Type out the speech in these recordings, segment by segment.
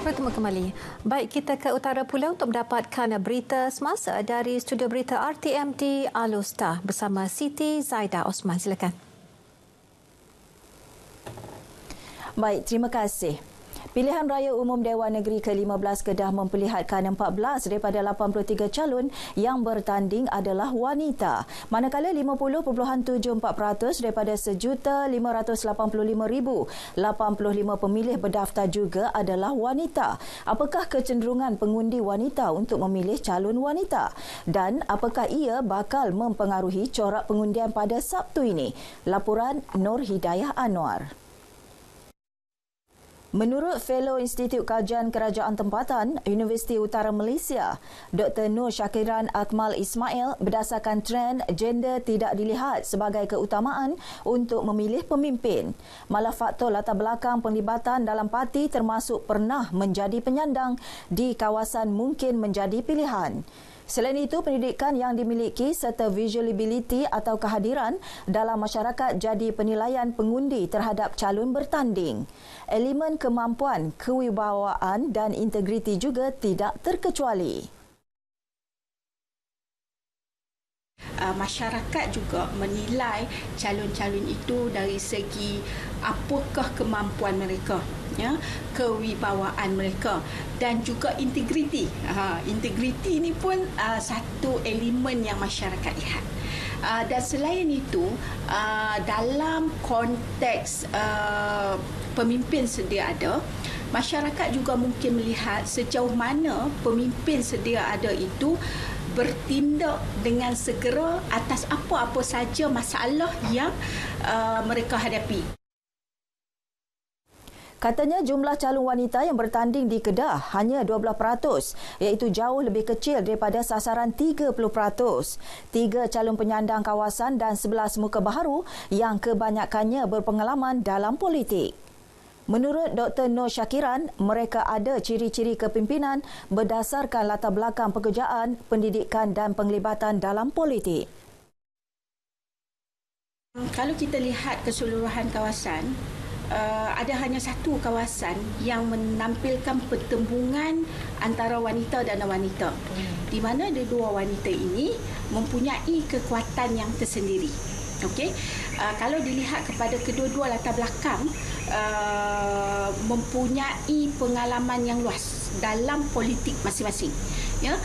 Bertemu kembali. Baik, kita ke utara pula untuk mendapatkan berita semasa dari studio berita RTM di Alustar bersama Siti Zaidah Osman. Silakan. Baik, terima kasih. Pilihan Raya Umum Dewan Negeri ke-15 Kedah memperlihatkan 14 daripada 83 calon yang bertanding adalah wanita. Manakala 50.74% daripada 1,585,085 pemilih berdaftar juga adalah wanita. Apakah kecenderungan pengundi wanita untuk memilih calon wanita? Dan apakah ia bakal mempengaruhi corak pengundian pada Sabtu ini? Laporan Nur Hidayah Anwar. Menurut Fellow Institut Kajian Kerajaan Tempatan, Universiti Utara Malaysia, Dr. Nur Syakiran Akmal Ismail, berdasarkan trend, gender tidak dilihat sebagai keutamaan untuk memilih pemimpin. Malah faktor latar belakang penglibatan dalam parti termasuk pernah menjadi penyandang di kawasan mungkin menjadi pilihan. Selain itu, pendidikan yang dimiliki serta visibility atau kehadiran dalam masyarakat jadi penilaian pengundi terhadap calon bertanding. Elemen kemampuan, kewibawaan dan integriti juga tidak terkecuali. Masyarakat juga menilai calon-calon itu dari segi apakah kemampuan mereka, ya, kewibawaan mereka dan juga integriti. Integriti ini pun satu elemen yang masyarakat lihat. Dan selain itu, dalam konteks pemimpin sedia ada, masyarakat juga mungkin melihat sejauh mana pemimpin sedia ada itu bertindak dengan segera atas apa-apa saja masalah yang mereka hadapi. Katanya jumlah calon wanita yang bertanding di Kedah hanya 12%, iaitu jauh lebih kecil daripada sasaran 30%. 3 calon penyandang kawasan dan 11 muka baharu yang kebanyakannya berpengalaman dalam politik. Menurut Dr. Nur Syakiran, mereka ada ciri-ciri kepimpinan berdasarkan latar belakang pekerjaan, pendidikan dan penglibatan dalam politik. Kalau kita lihat keseluruhan kawasan, ada hanya satu kawasan yang menampilkan pertembungan antara wanita dan wanita, di mana dua wanita ini mempunyai kekuatan yang tersendiri. Okey, kalau dilihat kepada kedua-dua latar belakang, mempunyai pengalaman yang luas dalam politik masing-masing. Ya,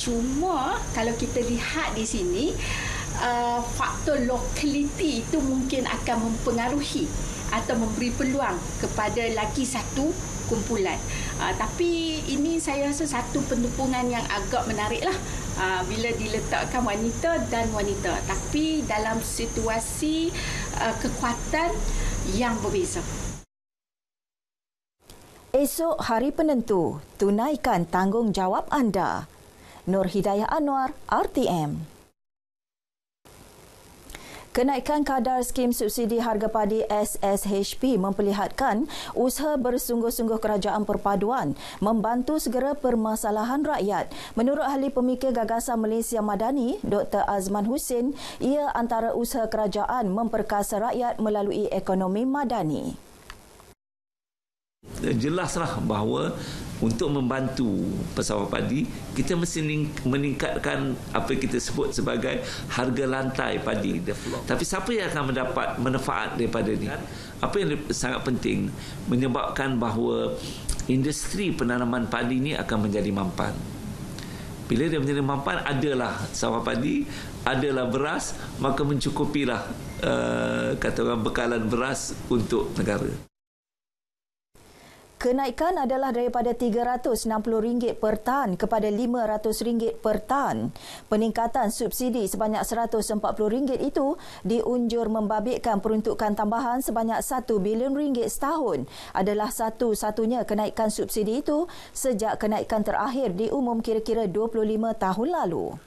cuma kalau kita lihat di sini, faktor lokaliti itu mungkin akan mempengaruhi atau memberi peluang kepada lagi satu kumpulan. Tapi ini saya rasa satu pendukungan yang agak menariklah bila diletakkan wanita dan wanita, tapi dalam situasi kekuatan yang berbeza. Esok hari penentu, tunaikan tanggungjawab anda. Nur Hidayah Anwar, RTM. Kenaikan kadar skim subsidi harga padi SSHP memperlihatkan usaha bersungguh-sungguh kerajaan perpaduan membantu segera permasalahan rakyat. Menurut ahli pemikir gagasan Malaysia Madani, Dr. Azman Hussein, ia antara usaha kerajaan memperkasa rakyat melalui ekonomi madani. Jelaslah bahawa untuk membantu pesawat padi, kita mesti meningkatkan apa yang kita sebut sebagai harga lantai padi. Tapi siapa yang akan mendapat manfaat daripada ini? Apa yang sangat penting, menyebabkan bahawa industri penanaman padi ini akan menjadi mampan. Bila dia menjadi mampan, adalah sawah padi, adalah beras, maka mencukupilah kata orang bekalan beras untuk negara. Kenaikan adalah daripada RM360 per tan kepada RM500 per tan. Peningkatan subsidi sebanyak RM140 itu diunjur membabitkan peruntukan tambahan sebanyak RM1 bilion setahun. Adalah satu-satunya kenaikan subsidi itu sejak kenaikan terakhir diumum kira-kira 25 tahun lalu.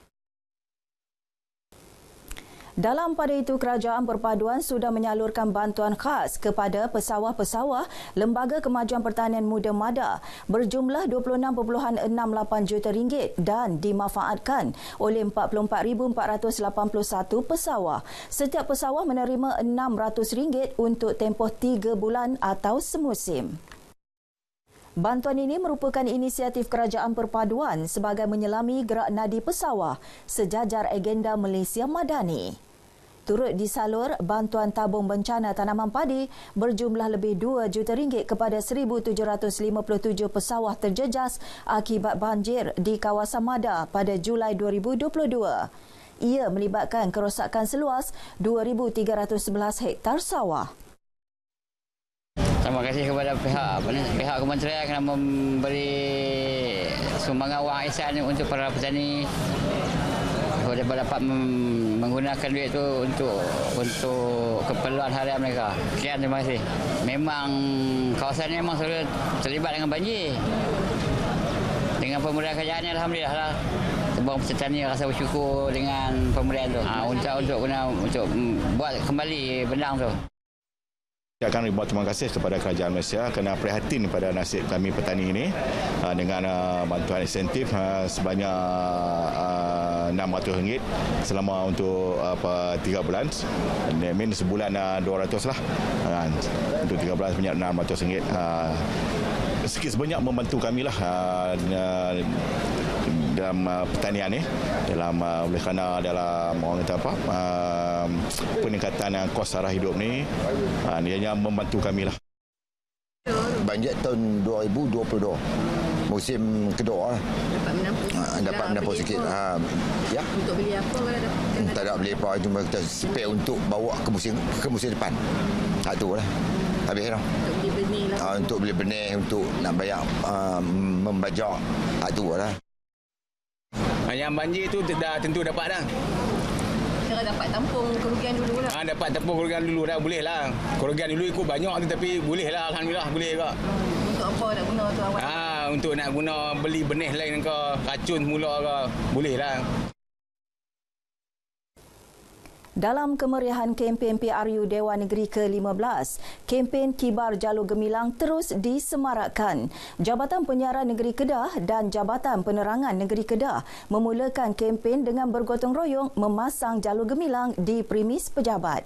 Dalam pada itu, Kerajaan Perpaduan sudah menyalurkan bantuan khas kepada pesawah-pesawah Lembaga Kemajuan Pertanian Muda MADA berjumlah RM26.68 juta dan dimanfaatkan oleh 44,481 pesawah. Setiap pesawah menerima RM600 untuk tempoh 3 bulan atau semusim. Bantuan ini merupakan inisiatif kerajaan perpaduan sebagai menyelami gerak nadi pesawah sejajar agenda Malaysia Madani. Turut disalur bantuan tabung bencana tanaman padi berjumlah lebih RM2 juta kepada 1,757 pesawah terjejas akibat banjir di kawasan Mada pada Julai 2022. Ia melibatkan kerosakan seluas 2,311 hektar sawah. Terima kasih kepada pihak kementerian kerana memberi sumbangan wang ihsan untuk para petani dapat menggunakan duit itu untuk keperluan harian mereka. Sekian, terima kasih. Memang kawasan ini memang selalu terlibat dengan banjir. Dengan pemberian kerajaan alhamdulillah lah. Sebab petani rasa bersyukur dengan pemberian itu. Untuk buat kembali bendang tu. Saya akan ribuan terima kasih kepada kerajaan Malaysia kerana prihatin pada nasib kami petani ini dengan bantuan insentif sebanyak RM600 selama untuk 3 bulan. Min sebulan 200 lah. Untuk 3 bulan sebanyak RM600. Sikit sebanyak membantu kami lah dalam pertanian ni, oleh kerana dalam orang kata apa, peningkatan kos sara hidup ni, ianya membantu kami lah. Banjir tahun 2022 musim kedua lah. Dapat menampung sikit. Ya. Untuk beli apa? Tak ada beli apa, cuma kita spare untuk bawa ke musim depan. Itu lah. Habis dah. Untuk beli benih lah. Untuk beli benih, untuk nak bayar membajak. Itu lah. Yang banjir tu dah tentu dapat dah. Cara dapat tampung kerugian dulu lah. Dapat tampung kerugian dulu dah, boleh lah. Kerugian dulu ikut banyak tu tapi boleh lah, alhamdulillah boleh juga. Untuk apa nak guna tu awak? Untuk nak guna beli benih lain ke, racun semula ke, boleh lah. Dalam kemeriahan kempen PRU Dewan Negeri ke-15, kempen Kibar Jalur Gemilang terus disemarakkan. Jabatan Penyiaran Negeri Kedah dan Jabatan Penerangan Negeri Kedah memulakan kempen dengan bergotong royong memasang jalur gemilang di premis pejabat.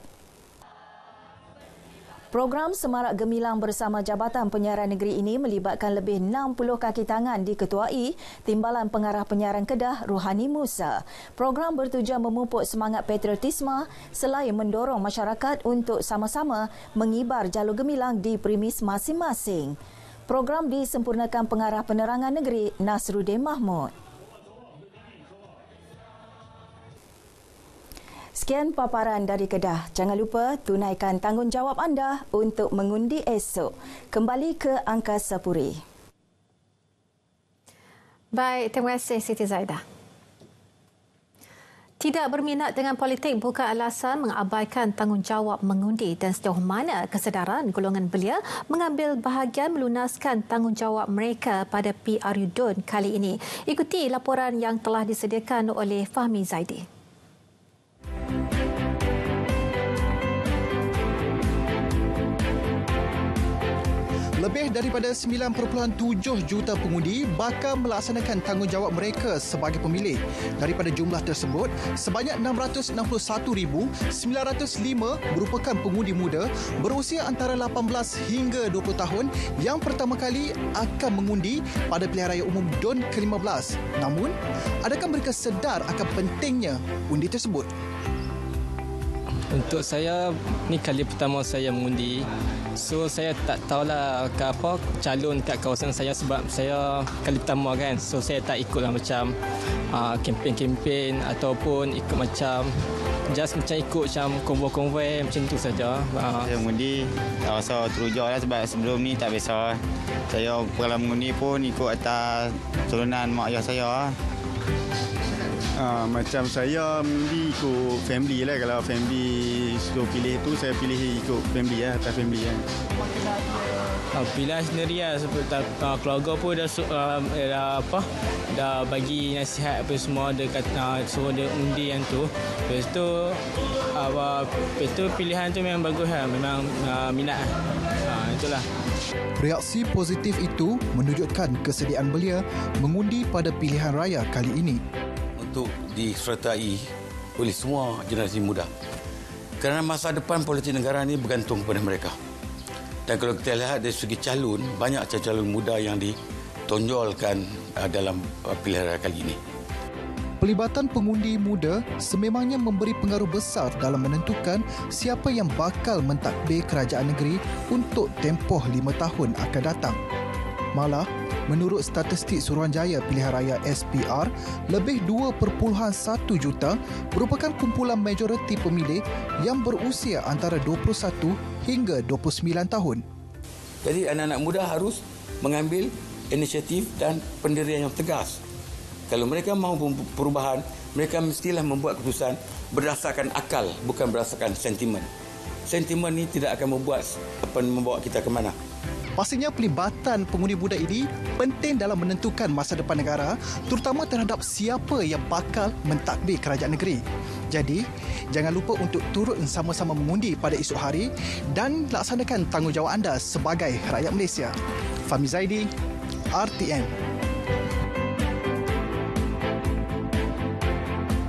Program Semarak Gemilang bersama Jabatan Penyiaran Negeri ini melibatkan lebih 60 kaki tangan diketuai Timbalan Pengarah Penyiaran Kedah Ruhani Musa. Program bertujuan memupuk semangat patriotisme selain mendorong masyarakat untuk sama-sama mengibar jalur gemilang di premis masing-masing. Program disempurnakan Pengarah Penerangan Negeri Nasruddin Mahmud. Sekian paparan dari Kedah. Jangan lupa tunaikan tanggungjawab anda untuk mengundi esok. Kembali ke Angkasa Puri. Baik, terima kasih Siti Zaidah. Tidak berminat dengan politik bukan alasan mengabaikan tanggungjawab mengundi dan sejauh mana kesedaran golongan belia mengambil bahagian melunaskan tanggungjawab mereka pada PRU DUN kali ini. Ikuti laporan yang telah disediakan oleh Fahmi Zaidi. Lebih daripada 9.7 juta pengundi bakal melaksanakan tanggungjawab mereka sebagai pemilih. Daripada jumlah tersebut, sebanyak 661,905 merupakan pengundi muda berusia antara 18 hingga 20 tahun yang pertama kali akan mengundi pada pilihan raya umum DUN ke-15. Namun, adakah mereka sedar akan pentingnya undi tersebut? Untuk saya, ni kali pertama saya mengundi. So, saya tak tahulah apa calon kat kawasan saya sebab saya kali pertama kan. So, saya tak ikutlah macam kempen-kempen ataupun ikut macam just macam ikut macam konvoi-konvoi macam tu saja. Saya mengundi, tak rasa teruja lah sebab sebelum ni tak biasa. Saya pernah mengundi pun ikut atas turunan mak ayah saya. Macam saya mengundi ikut family lah. Kalau family suruh pilih tu, saya pilih ikut family lah, atas family lah. Pilihan sendiri lah. Keluarga pun dah bagi nasihat apa semua. Dia kata suruh dia undi yang tu. Lepas tu pilihan tu memang bagus lah. Memang minat lah. Itulah. Reaksi positif itu menunjukkan kesediaan belia mengundi pada pilihan raya kali ini. Untuk disertai oleh semua generasi muda. Kerana masa depan politik negara ini bergantung kepada mereka. Dan kalau kita lihat dari segi calon, banyak calon muda yang ditonjolkan dalam pilihan raya kali ini. Pelibatan pengundi muda sememangnya memberi pengaruh besar dalam menentukan siapa yang bakal mentadbir kerajaan negeri untuk tempoh 5 tahun akan datang. Malah, menurut statistik Suruhanjaya Pilihan Raya SPR, lebih 2.1 juta merupakan kumpulan majoriti pemilih yang berusia antara 21 hingga 29 tahun. Jadi anak-anak muda harus mengambil inisiatif dan pendirian yang tegas. Kalau mereka mahu perubahan, mereka mestilah membuat keputusan berdasarkan akal, bukan berdasarkan sentimen. Sentimen ini tidak akan membawa kita ke mana. Pastinya pelibatan pengundi muda ini penting dalam menentukan masa depan negara, terutama terhadap siapa yang bakal mentadbir kerajaan negeri. Jadi, jangan lupa untuk turut sama-sama mengundi pada esok hari dan laksanakan tanggungjawab anda sebagai rakyat Malaysia. Fahmi Zaidi, RTM.